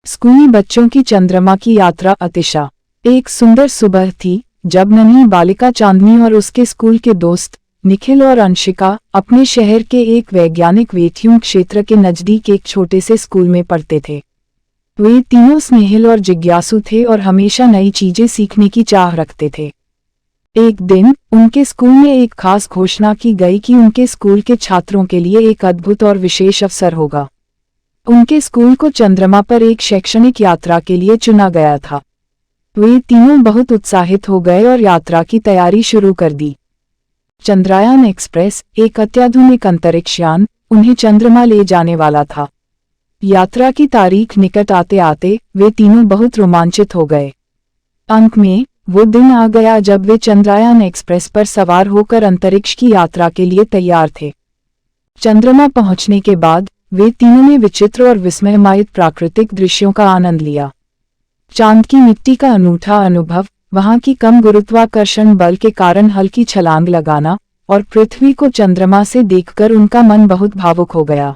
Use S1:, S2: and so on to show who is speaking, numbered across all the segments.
S1: स्कूली बच्चों की चंद्रमा की यात्रा। अतिशा। एक सुंदर सुबह थी जब नन्ही बालिका चांदनी और उसके स्कूल के दोस्त निखिल और अंशिका अपने शहर के एक वैज्ञानिक वेट्यूम क्षेत्र के नजदीक एक छोटे से स्कूल में पढ़ते थे। वे तीनों स्नेहिल और जिज्ञासु थे और हमेशा नई चीजें सीखने की चाह रखते थे। एक दिन उनके स्कूल में एक खास घोषणा की गई कि उनके स्कूल के छात्रों के लिए एक अद्भुत और विशेष अवसर होगा। उनके स्कूल को चंद्रमा पर एक शैक्षणिक यात्रा के लिए चुना गया था। वे तीनों बहुत उत्साहित हो गए और यात्रा की तैयारी शुरू कर दी। चंद्रयान एक्सप्रेस, एक अत्याधुनिक अंतरिक्ष यान, उन्हें चंद्रमा ले जाने वाला था। यात्रा की तारीख निकट आते आते वे तीनों बहुत रोमांचित हो गए। अंत में वो दिन आ गया जब वे चंद्रयान एक्सप्रेस पर सवार होकर अंतरिक्ष की यात्रा के लिए तैयार थे। चंद्रमा पहुंचने के बाद वे तीनों ने विचित्र और विस्मयमायित प्राकृतिक दृश्यों का आनंद लिया। चांद की मिट्टी का अनूठा अनुभव, वहां की कम गुरुत्वाकर्षण बल के कारण हल्की छलांग लगाना और पृथ्वी को चंद्रमा से देखकर उनका मन बहुत भावुक हो गया।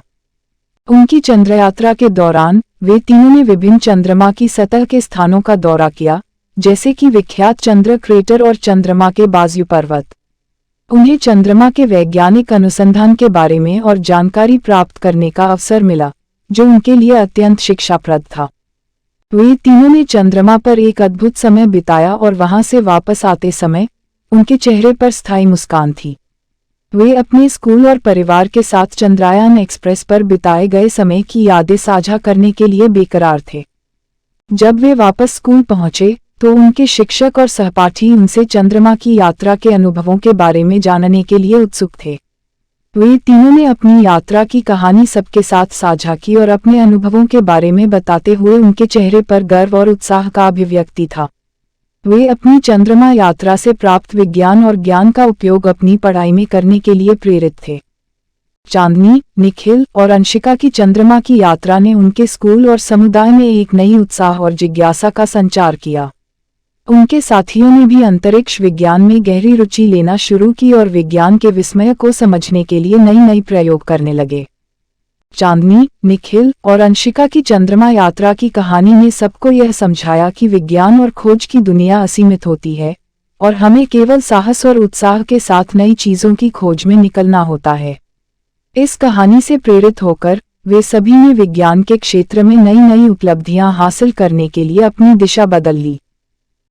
S1: उनकी चंद्रयात्रा के दौरान वे तीनों ने विभिन्न चंद्रमा की सतह के स्थानों का दौरा किया, जैसे कि विख्यात चंद्र क्रेटर और चंद्रमा के बाजू पर्वत। उन्हें चंद्रमा के वैज्ञानिक अनुसंधान के बारे में और जानकारी प्राप्त करने का अवसर मिला, जो उनके लिए अत्यंत शिक्षाप्रद था। वे तीनों ने चंद्रमा पर एक अद्भुत समय बिताया और वहां से वापस आते समय उनके चेहरे पर स्थायी मुस्कान थी। वे अपने स्कूल और परिवार के साथ चंद्रयान एक्सप्रेस पर बिताए गए समय की यादें साझा करने के लिए बेकरार थे। जब वे वापस स्कूल पहुंचे तो उनके शिक्षक और सहपाठी उनसे चंद्रमा की यात्रा के अनुभवों के बारे में जानने के लिए उत्सुक थे। वे तीनों ने अपनी यात्रा की कहानी सबके साथ साझा की और अपने अनुभवों के बारे में बताते हुए उनके चेहरे पर गर्व और उत्साह का अभिव्यक्ति था। वे अपनी चंद्रमा यात्रा से प्राप्त विज्ञान और ज्ञान का उपयोग अपनी पढ़ाई में करने के लिए प्रेरित थे। चांदनी, निखिल और अंशिका की चंद्रमा की यात्रा ने उनके स्कूल और समुदाय में एक नई उत्साह और जिज्ञासा का संचार किया। उनके साथियों ने भी अंतरिक्ष विज्ञान में गहरी रुचि लेना शुरू की और विज्ञान के विस्मय को समझने के लिए नई प्रयोग करने लगे। चांदनी, निखिल और अंशिका की चंद्रमा यात्रा की कहानी ने सबको यह समझाया कि विज्ञान और खोज की दुनिया असीमित होती है और हमें केवल साहस और उत्साह के साथ नई चीजों की खोज में निकलना होता है। इस कहानी से प्रेरित होकर वे सभी ने विज्ञान के क्षेत्र में नई उपलब्धियां हासिल करने के लिए अपनी दिशा बदल ली।